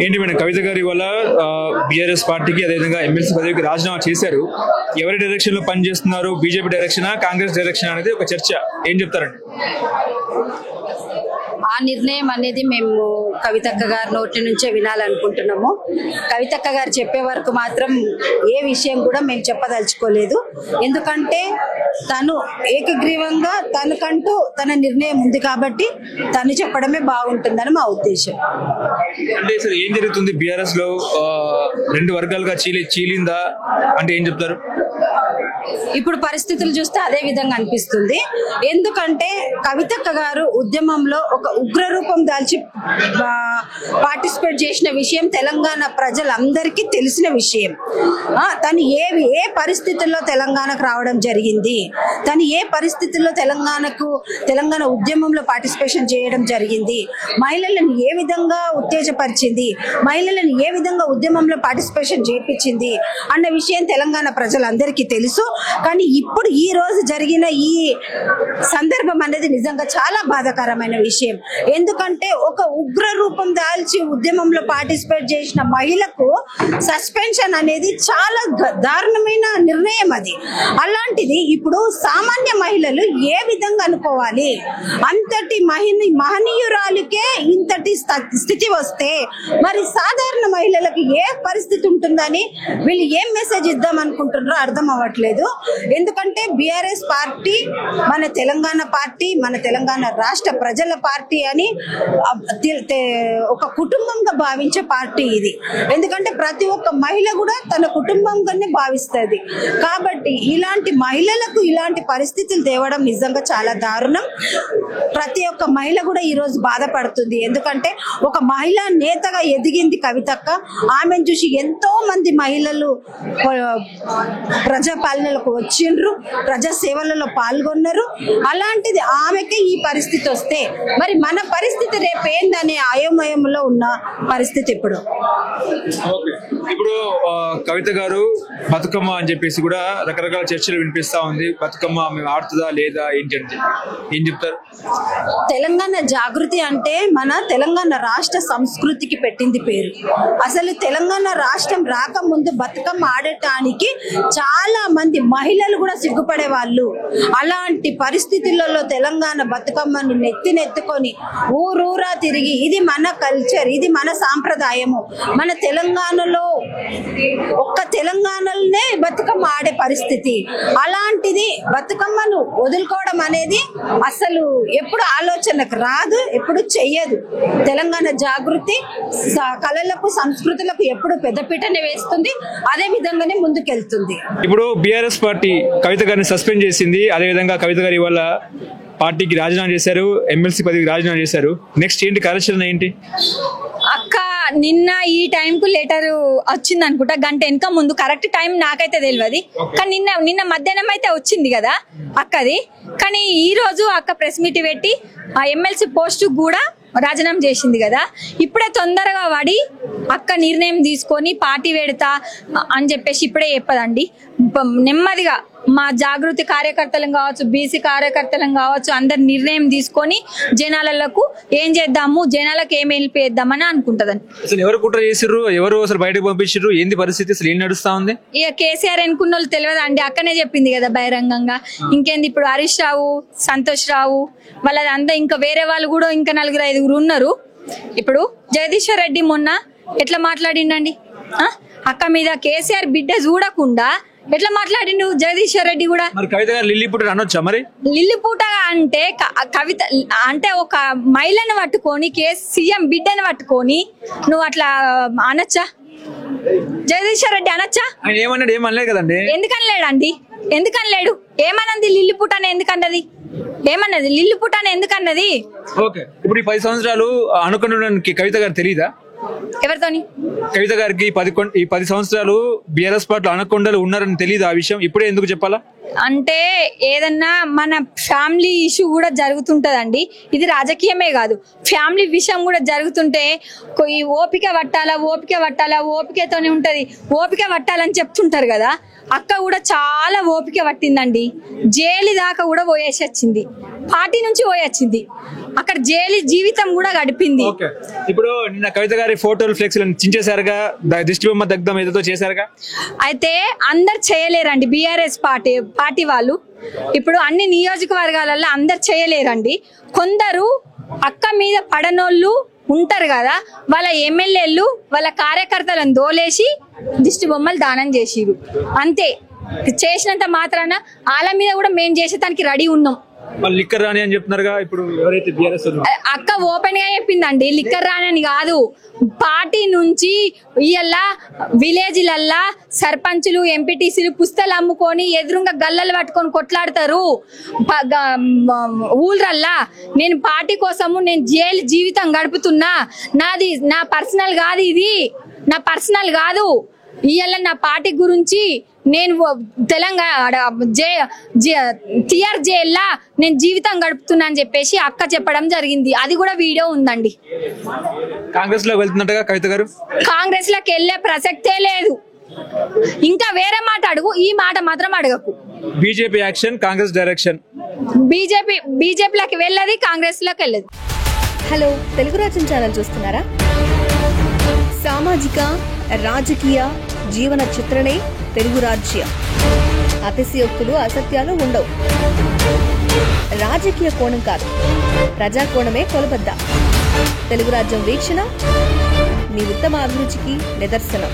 ఏంటి మేడం కవిత గారి వల్ల బీఆర్ఎస్ పార్టీకి అదేవిధంగా ఎమ్మెల్సీ పదవికి రాజీనామా చేశారు. ఎవరి డైరెక్షన్ లో పనిచేస్తున్నారు, బీజేపీ డైరెక్షన్ కాంగ్రెస్ డైరెక్షన్ అనేది ఒక చర్చ. ఏం చెప్తారండి? ఆ నిర్ణయం అనేది మేము కవితక్క గారి నోటి నుంచే వినాలనుకుంటున్నాము. కవితక్క గారు చెప్పే వరకు మాత్రం ఏ విషయం కూడా మేము చెప్పదలుచుకోలేదు. ఎందుకంటే తను ఏకగ్రీవంగా తనకంటూ తన నిర్ణయం ఉంది కాబట్టి తను చెప్పడమే బాగుంటుందని మా ఉద్దేశం. అంటే సార్ ఏం జరుగుతుంది బీఆర్ఎస్ లో? రెండు వర్గాలుగా చీలిందా అంటే ఏం చెప్తారు? ఇప్పుడు పరిస్థితులు చూస్తే అదే విధంగా అనిపిస్తుంది. ఎందుకంటే కవితక్క గారు ఉద్యమంలో ఒక ఉగ్ర రూపం దాల్చి పార్టిసిపేట్ చేసిన విషయం తెలంగాణ ప్రజలందరికీ తెలిసిన విషయం. తను ఏ పరిస్థితుల్లో తెలంగాణకు రావడం జరిగింది, తను ఏ పరిస్థితుల్లో తెలంగాణ ఉద్యమంలో పార్టిసిపేషన్ చేయడం జరిగింది, మహిళలను ఏ విధంగా ఉత్తేజపరిచింది, మహిళలను ఏ విధంగా ఉద్యమంలో పార్టిసిపేషన్ చేయించింది అన్న విషయం తెలంగాణ ప్రజలందరికీ తెలుసు. కానీ ఇప్పుడు ఈ రోజు జరిగిన ఈ సందర్భం అనేది నిజంగా చాలా బాధాకరమైన విషయం. ఎందుకంటే ఒక ఉగ్ర రూపం దాల్చి ఉద్యమంలో పార్టిసిపేట్ చేసిన మహిళకు సస్పెన్షన్ అనేది చాలా దారుణమైన నిర్ణయం. అది అలాంటిది ఇప్పుడు సామాన్య మహిళలు ఏ విధంగా అనుకోవాలి? అంతటి మహనీయురాలికే ఇంతటి స్థితి వస్తే మరి సాధారణ మహిళలకు ఏ పరిస్థితి ఉంటుందని వీళ్ళు ఏం మెసేజ్ ఇద్దాం అనుకుంటున్నారో అర్థం అవ్వట్లేదు. ఎందుకంటే బీఆర్ఎస్ పార్టీ మన తెలంగాణ పార్టీ, మన తెలంగాణ రాష్ట్ర ప్రజల పార్టీ అని ఒక కుటుంబంగా భావించే పార్టీ ఇది. ఎందుకంటే ప్రతి ఒక్క మహిళ కూడా తన కుటుంబంగానే భావిస్తుంది. కాబట్టి ఇలాంటి మహిళలకు ఇలాంటి పరిస్థితులు తేవడం నిజంగా చాలా దారుణం. ప్రతి ఒక్క మహిళ కూడా ఈ రోజు బాధపడుతుంది. ఎందుకంటే ఒక మహిళా నేతగా ఎదిగింది కవితక్క. ఆమెను చూసి ఎంతో మంది మహిళలు ప్రజాపాలనలకు వచ్చిండ్రు, ప్రజా సేవలలో పాల్గొన్నారు. అలాంటిది ఆమెకే ఈ పరిస్థితి వస్తే మరి మన పరిస్థితి రేపేందనే అయోమయంలో ఉన్న పరిస్థితి ఇప్పుడు. కవిత గారు బతుకమ్మ అని చెప్పేసి కూడా రకరకాల చర్చలు వినిపిస్తా ఉంది. బతుకమ్మ మేము ఆడుతుందా లేదా ఏంటి అంటే ఏం చెప్తారు? తెలంగాణ జాగృతి అంటే మన తెలంగాణ రాష్ట్ర సంస్కృతికి పెట్టింది పేరు. అసలు తెలంగాణ రాష్ట్రం రాకముందు బతుకమ్మ ఆడటానికి చాలా మంది మహిళలు కూడా సిగ్గుపడే వాళ్ళు. అలాంటి పరిస్థితులలో తెలంగాణ బతుకమ్మను నెత్తినెత్తుకొని ఊరూరా తిరిగి ఇది మన కల్చర్, ఇది మన సాంప్రదాయము, మన తెలంగాణలో ఒక్క తెలంగాణలోనే బతుకమ్మ ఆడే పరిస్థితి. అలాంటిది బతుకమ్మను వదులుకోవడం అనేది అసలు ఎప్పుడు ఆలోచనకు రాదు, ఎప్పుడు చెయ్యదు. తెలంగాణ జాగృతి కళలకు సంస్కృతులకు ఎప్పుడు పెద్దపీటనే వేస్తుంది, అదే విధంగానే ముందుకెళ్తుంది. ఇప్పుడు బీఆర్ఎస్ పార్టీ కవిత గారిని సస్పెండ్ చేసింది. అదేవిధంగా కవిత గారి వల్ల పార్టీకి రాజీనామా చేశారు, ఎమ్మెల్సీ పదవికి రాజీనామా చేశారు. నెక్స్ట్ ఏంటి కార్యాచరణ ఏంటి? అక్క నిన్న ఈ టైం కు లెటర్ వచ్చింది అనుకుంటా, గంట వెనక ముందు. కరెక్ట్ టైం నాకైతే తెలియదు, కానీ నిన్న మధ్యాహ్నం అయితే వచ్చింది కదా అక్కది. కానీ ఈ రోజు అక్క ప్రెస్ మీట్ పెట్టి ఆ ఎమ్మెల్సీ పోస్ట్ కూడా రాజీనామా చేసింది కదా. ఇప్పుడే తొందరగా వాడి అక్క నిర్ణయం తీసుకొని పార్టీ పెడతా అని చెప్పేసి ఇప్పుడే చెప్పదండి. నెమ్మదిగా మా జాగృతి కార్యకర్తలం కావచ్చు, బీసీ కార్యకర్తలం కావచ్చు, అందరు నిర్ణయం తీసుకొని జనాలకు ఏం చేద్దాము, జనాలకు ఏం వెళ్ళిపోయేద్దామని అనుకుంటదండి. అసలు ఎవరు కుట్ర చేసిర్రు, ఎవరు అసలు బయటకు పంపించారు, ఏంది పరిస్థితి, అసలు ఏం నడుస్తా ఉంది? ఇక కేసీఆర్ ఎన్నుకున్న వాళ్ళు తెలియదా అండి, అక్కనే చెప్పింది కదా బహిరంగంగా. ఇంకేంది ఇప్పుడు హరీష్ రావు, సంతోష్ రావు వాళ్ళదంతా, ఇంకా వేరే వాళ్ళు కూడా ఇంకా 4-5 ఉన్నారు. ఇప్పుడు జగదీశ్వర్ రెడ్డి మొన్న ఎట్లా మాట్లాడిండండి అక్క మీద, కేసీఆర్ బిడ్డ చూడకుండా ఎట్లా మాట్లాడిండు జగదీశ్వర్ రెడ్డి కూడా. కవిత గారు లిల్లీపూట అనొచ్చా? మరి లిల్లీపూట అంటే కవిత అంటే ఒక మహిళను పట్టుకొని సీఎం బిడ్డను పట్టుకొని నువ్వు అట్లా అనొచ్చా? జగదీశ్వర్ రెడ్డి అనొచ్చా? ఏమన్నాడు? ఏమనలేదు కదండి. ఎందుకనలేడండి? ఎందుకనలేడు? ఏమన్నది లిల్లీపూట అని? ఎందుకన్నది? ఏమన్నది లిల్లీపూట అని ఎందుకన్నది? ఓకే, ఇప్పుడు ఈ 10 సంవత్సరాలు అనుకున్నానికి కవిత గారు తెలీదా? ఎవరితోని? కవిత గారికి 10 సంవత్సరాలు బీఆర్ఎస్ పార్టీలో అనకొండలు ఉన్నారని తెలియదు. ఆ విషయం ఇప్పుడే ఎందుకు చెప్పాలా? అంటే ఏదన్నా మన ఫ్యామిలీ ఇష్యూ కూడా జరుగుతుంటదండి. ఇది రాజకీయమే కాదు, ఫ్యామిలీ విషయం కూడా జరుగుతుంటే ఓపిక పట్టాలా, ఓపిక పట్టాలా, ఓపికతోనే ఉంటది, ఓపిక పట్టాలని చెప్తుంటారు కదా. అక్క కూడా చాలా ఓపిక పట్టిందండి. జైలు దాకా కూడా పోయేసి వచ్చింది, పార్టీ నుంచి పోయొచ్చింది. అక్కడ జైలు జీవితం కూడా గడిపింది. ఇప్పుడు నిన్న కవిత గారి ఫోటోలు ఫ్లెక్స్లు చించేశారుగా, దిష్టి బొమ్మ దగ్ధం ఏదో చేశారుగా. అయితే అందరు చేయలేరండి, బీఆర్ఎస్ పార్టీ వాళ్ళు ఇప్పుడు అన్ని నియోజకవర్గాలలో అందరు చేయలేరండి. కొందరు అక్క మీద పడనోళ్ళు ఉంటారు కదా, వాళ్ళ ఎమ్మెల్యేలు వాళ్ళ కార్యకర్తలను దోలేసి దిష్టి బొమ్మలు దానం చేసిరు అంతే. చేసినంత మాత్రాన వాళ్ళ మీద కూడా మేము చేసేదానికి రెడీ ఉన్నాం. లిక్కర్ రాని అని చెప్తున్నారుగా ఇప్పుడు ఎవరైతే బీఆర్ఎస్. అక్క ఓపెన్ గా చెప్పిందండి, లిక్కర్ రాని అని కాదు. పార్టీ నుంచి ఇయ్యల్లా విలేజ్లల్లా సర్పంచులు ఎంపీటీసీలు పుస్తలు అమ్ముకొని ఎదురుగా గల్లలు పట్టుకొని కొట్లాడతారు ఊళ్ళల్లా. నేను పార్టీ కోసము నేను జైలు జీవితం గడుపుతున్నా, నాది నా పర్సనల్ కాదు, ఇది నా పర్సనల్ కాదు. ఇయ్యల్ల నా పార్టీ గురించి నేను తెలంగాణ టిఆర్ జైల్లా నేను జీవితం గడుపుతున్నా అని చెప్పేసి అక్క చెప్పడం జరిగింది. అది కూడా వీడియో ఉందండి. కాంగ్రెస్ లో వెళ్తున్నట్టుగా కవిత గారు. కాంగ్రెస్ లోకి వెళ్లే ప్రసక్తే లేదు. ఇంకా వేరే మాట అడుగు, ఈ మాట మాత్రం అడగకు. BJP action, Congress direction. బీజేపీలోకి వెళ్ళదు, కాంగ్రెస్ లోకి వెళ్ళదు. హలో, తెలుగు రాజ్యం ఛానల్ చూస్తున్నారా? సామాజిక రాజకీయ జీవన చిత్రణే తెలుగు రాజ్యం. అతిశయోక్తులు అసత్యాలు ఉండవు. రాజకీయ కోణం కాదు, ప్రజా కోణమే కొలబద్ద. తెలుగు రాజ్యం వీక్షణ మీ ఉత్తమ అభిరుచికి నిదర్శనం.